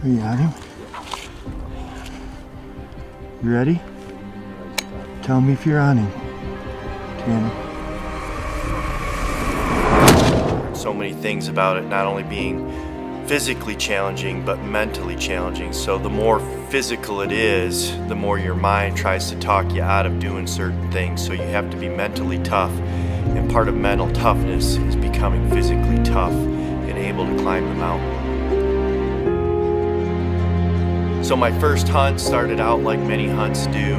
Are you on him? You ready? Tell me if you're on him, Tanner. So many things about it, not only being physically challenging, but mentally challenging. So the more physical it is, the more your mind tries to talk you out of doing certain things. So you have to be mentally tough. And part of mental toughness is becoming physically tough and able to climb the mountain. So my first hunt started out like many hunts do.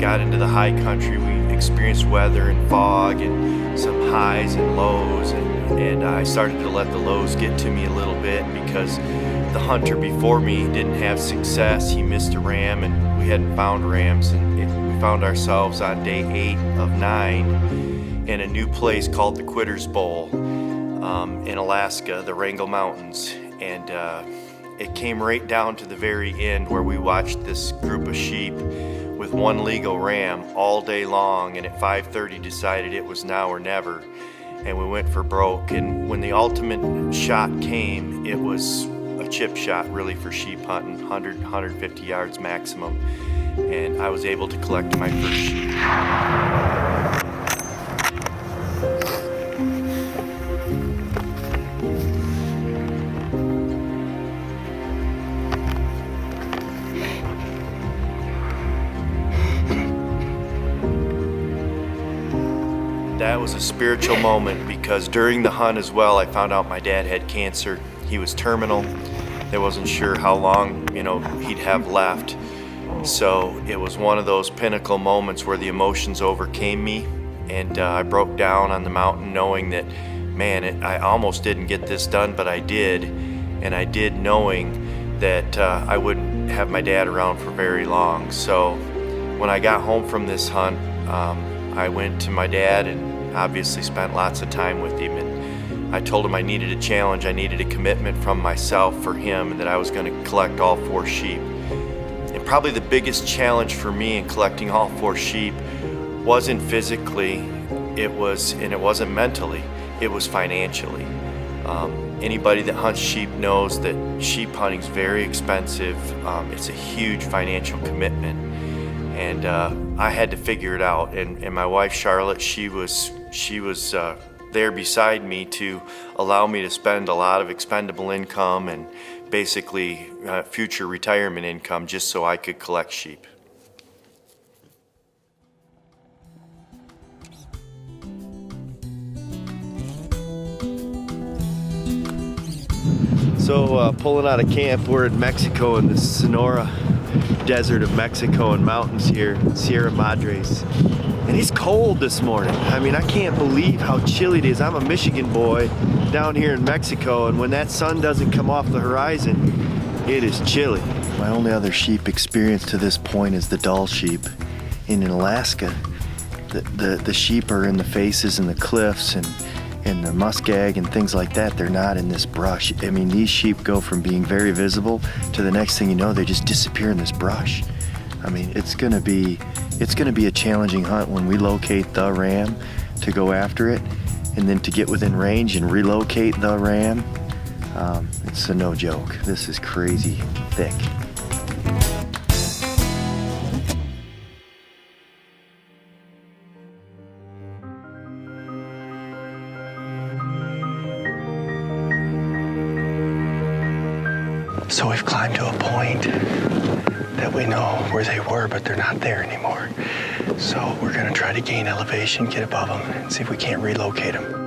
Got into the high country. We experienced weather and fog and some highs and lows, and I started to let the lows get to me a little bit because the hunter before me didn't have success. He missed a ram and we hadn't found rams, and we found ourselves on day 8 of 9 in a new place called the Quitter's Bowl in Alaska, the Wrangell Mountains. And it came right down to the very end where we watched this group of sheep with one legal ram all day long, and at 5:30 decided it was now or never, and we went for broke. And when the ultimate shot came, it was a chip shot really for sheep hunting, 150 yards maximum, and I was able to collect my first sheep. That was a spiritual moment because during the hunt as well, I found out my dad had cancer. He was terminal. They wasn't sure how long, he'd have left. So it was one of those pinnacle moments where the emotions overcame me, and I broke down on the mountain knowing that, man, I almost didn't get this done, but I did. And I did knowing that I wouldn't have my dad around for very long. So when I got home from this hunt, I went to my dad and obviously spent lots of time with him, and I told him I needed a challenge, I needed a commitment from myself for him, and that I was going to collect all 4 sheep. And probably the biggest challenge for me in collecting all 4 sheep wasn't physically, it wasn't mentally, it was financially. Anybody that hunts sheep knows that sheep hunting is very expensive. It's a huge financial commitment. And I had to figure it out, and my wife Charlotte, she was there beside me to allow me to spend a lot of expendable income and basically future retirement income just so I could collect sheep. So pulling out of camp, we're in Mexico in the Sonora desert of Mexico and mountains here, Sierra Madres. And it's cold this morning. I mean, I can't believe how chilly it is. I'm a Michigan boy down here in Mexico, and when that sun doesn't come off the horizon, it is chilly. My only other sheep experience to this point is the Dall sheep. In Alaska, the sheep are in the faces and the cliffs and the muskeg and things like that. They're not in this brush. I mean, these sheep go from being very visible to the next thing you know, they just disappear in this brush. I mean, it's gonna be a challenging hunt when we locate the ram to go after it, and then to get within range and relocate the ram. It's a no joke. This is crazy thick. So we've climbed to a point that we know where they were, but they're not there anymore. So we're gonna try to gain elevation, get above them, and see if we can't relocate them.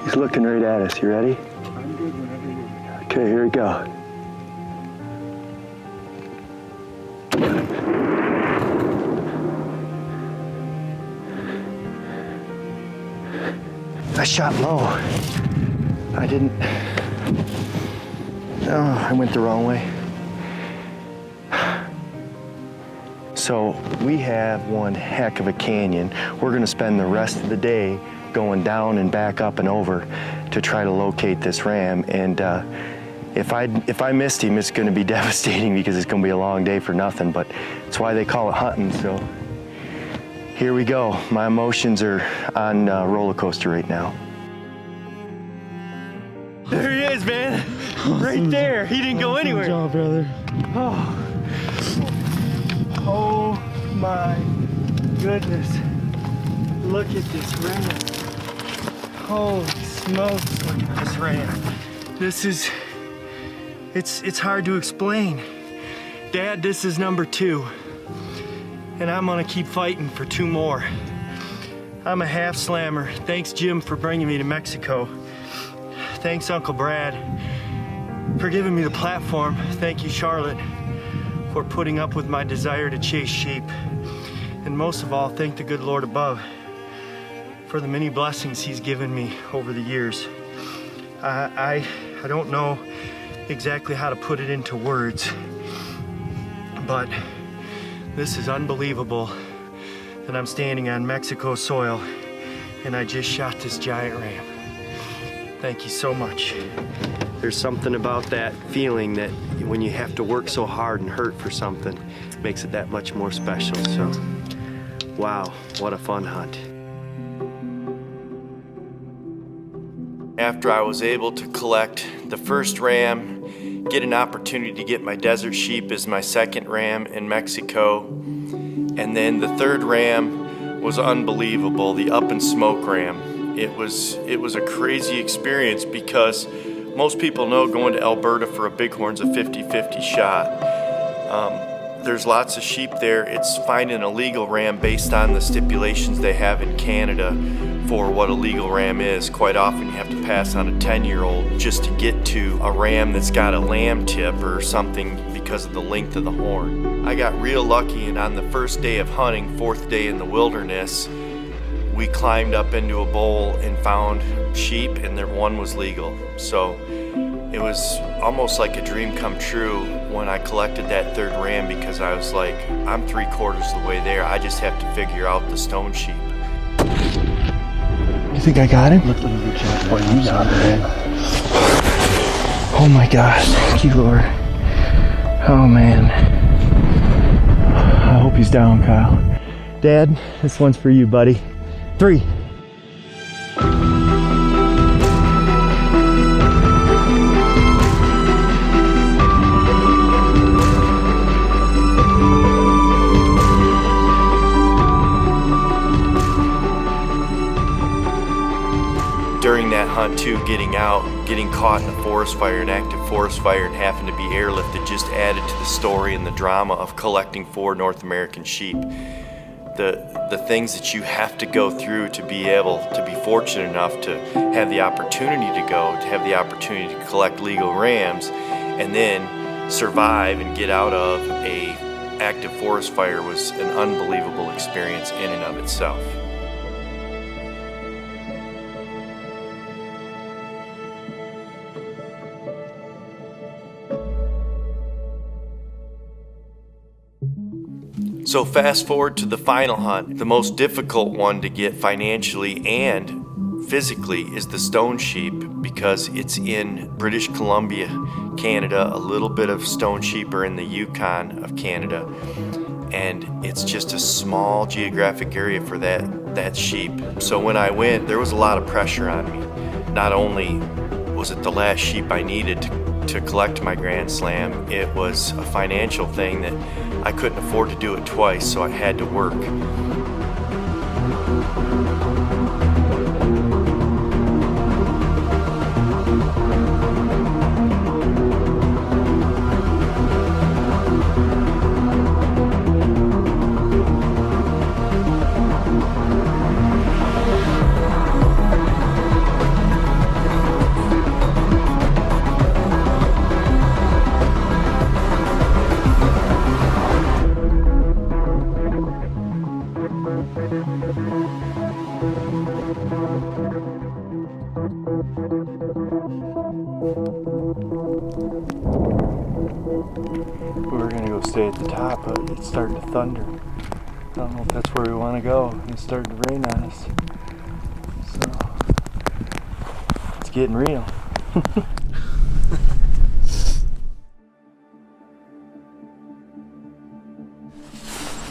He's looking right at us. You ready? I'm good whenever you are. Okay, here we go. I shot low. I didn't. Oh, I went the wrong way. So we have one heck of a canyon. We're gonna spend the rest of the day going down and back up and over to try to locate this ram. And if I missed him, it's gonna be devastating because it's gonna be a long day for nothing, but it's why they call it hunting. So here we go. My emotions are on a roller coaster right now. There he is, man. Right there. He didn't go anywhere. Good job, brother. Oh my goodness. Look at this ram. Holy smokes, look at this ram. This is, it's hard to explain. Dad, this is number 2. And I'm gonna keep fighting for 2 more. I'm a half slammer. Thanks, Jim, for bringing me to Mexico. Thanks, Uncle Brad, for giving me the platform. Thank you, Charlotte, for putting up with my desire to chase sheep. And most of all, thank the good Lord above for the many blessings he's given me over the years. I don't know exactly how to put it into words, but this is unbelievable that I'm standing on Mexico soil and I just shot this giant ram. Thank you so much. There's something about that feeling that when you have to work so hard and hurt for something, makes it that much more special. So, wow, what a fun hunt. After I was able to collect the first ram, get an opportunity to get my desert sheep as my second ram in Mexico, and then the third ram was unbelievable, the Up in Smoke ram. It was a crazy experience because most people know going to Alberta for a bighorn's a 50-50 shot. There's lots of sheep there. It's finding a legal ram based on the stipulations they have in Canada for what a legal ram is. Quite often you have to pass on a 10-year-old just to get to a ram that's got a lamb tip or something because of the length of the horn. I got real lucky, and on the first day of hunting, 4th day in the wilderness, we climbed up into a bowl and found sheep, and one was legal. So it was almost like a dream come true when I collected that third ram, because I was like, I'm 3/4 of the way there. I just have to figure out the stone sheep. You think I got him? Look at you, Chad. Boy, you got it, man. Oh my gosh, thank you, Lord. Oh man. I hope he's down, Kyle. Dad, this one's for you, buddy. 3. During that hunt too, getting out, getting caught in a forest fire, an active forest fire, and having to be airlifted just added to the story and the drama of collecting 4 North American sheep. The things that you have to go through to be able to be fortunate enough to have the opportunity to go, to have the opportunity to collect legal rams, and then survive and get out of a active forest fire was an unbelievable experience in and of itself. So fast forward to the final hunt. The most difficult one to get financially and physically is the stone sheep, because it's in British Columbia, Canada. A little bit of stone sheep are in the Yukon of Canada, and it's just a small geographic area for that sheep. So when I went, there was a lot of pressure on me. Not only was it the last sheep I needed to collect my Grand Slam, it was a financial thing that I couldn't afford to do it twice, so I had to work. We were gonna go stay at the top, but it's starting to thunder. I don't know if that's where we want to go. It's starting to rain on us. So, it's getting real.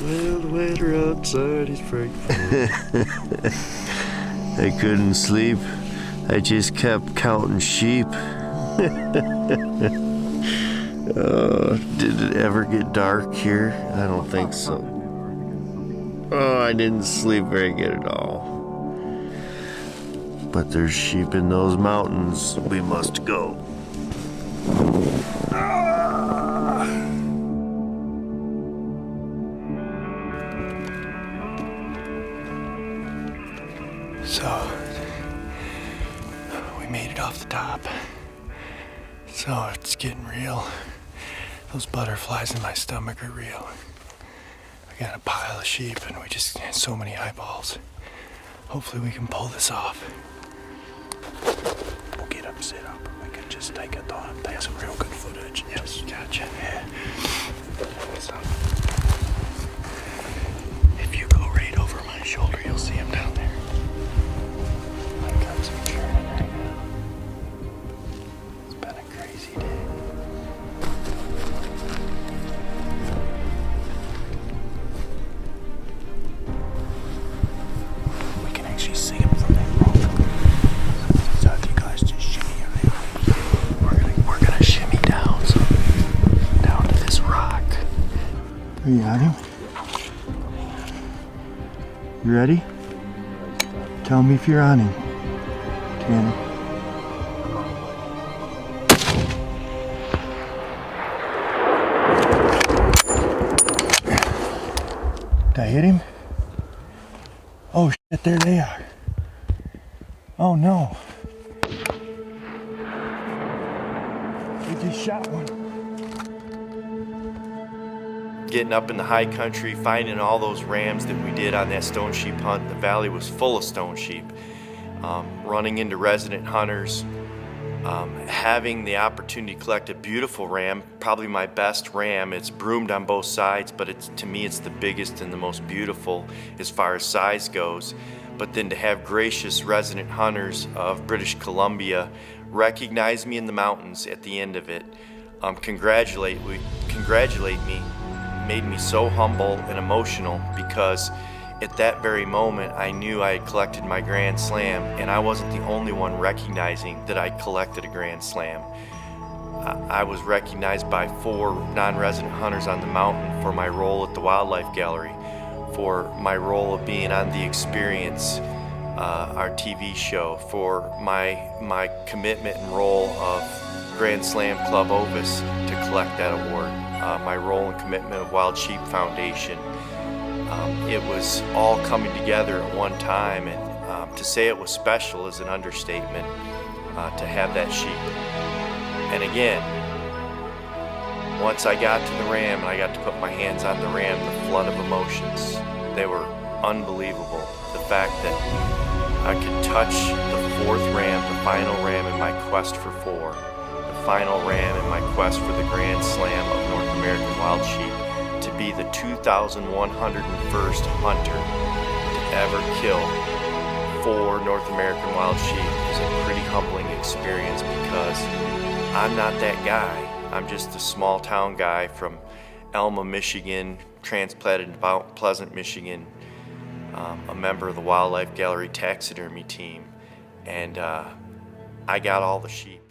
Well, the weather outside is frightful. I couldn't sleep. I just kept counting sheep. Did it ever get dark here? I don't think so. Oh, I didn't sleep very good at all. But there's sheep in those mountains. We must go. So, we made it off the top. So, it's getting real. Those butterflies in my stomach are real. I got a pile of sheep and we just had so many eyeballs. Hopefully we can pull this off. We'll get up, sit up. We can just take a thought. Take some real good footage. Yes, gotcha. Yeah. So, if you go right over my shoulder, you'll see him down there. My guts are churning right now. It's been a crazy day. We can actually see him from that rock. So if you guys just shimmy around, we're gonna shimmy down, so down to this rock. Are you on him? You ready? Tell me if you're on him, Tanner. Did I hit him? Oh shit, there they are. Oh no. We just shot one. Getting up in the high country, finding all those rams that we did on that stone sheep hunt. The valley was full of stone sheep. Running into resident hunters, having the opportunity to collect a beautiful ram, probably my best ram. It's broomed on both sides, but to me it's the biggest and the most beautiful as far as size goes. But then to have gracious resident hunters of British Columbia recognize me in the mountains at the end of it, congratulate me, made me so humble and emotional, because at that very moment I knew I had collected my Grand Slam, and I wasn't the only one recognizing that I'd collected a Grand Slam. I was recognized by 4 non-resident hunters on the mountain for my role at the Wildlife Gallery, for my role of being on The Experience, our TV show, for my commitment and role of Grand Slam Club Ovis to collect that award, my role and commitment of Wild Sheep Foundation. It was all coming together at one time, and to say it was special is an understatement, to have that sheep. And again, once I got to the ram and I got to put my hands on the ram, the flood of emotions, they were unbelievable. The fact that I could touch the 4th ram, the final ram in my quest for 4, the final ram in my quest for the Grand Slam of North American Wild Sheep, to be the 2,101st hunter to ever kill 4 North American wild sheep is a pretty humbling experience, because I'm not that guy. I'm just a small town guy from Elma, Michigan, transplanted to Mount Pleasant, Michigan, a member of the Wildlife Gallery taxidermy team, and I got all the sheep.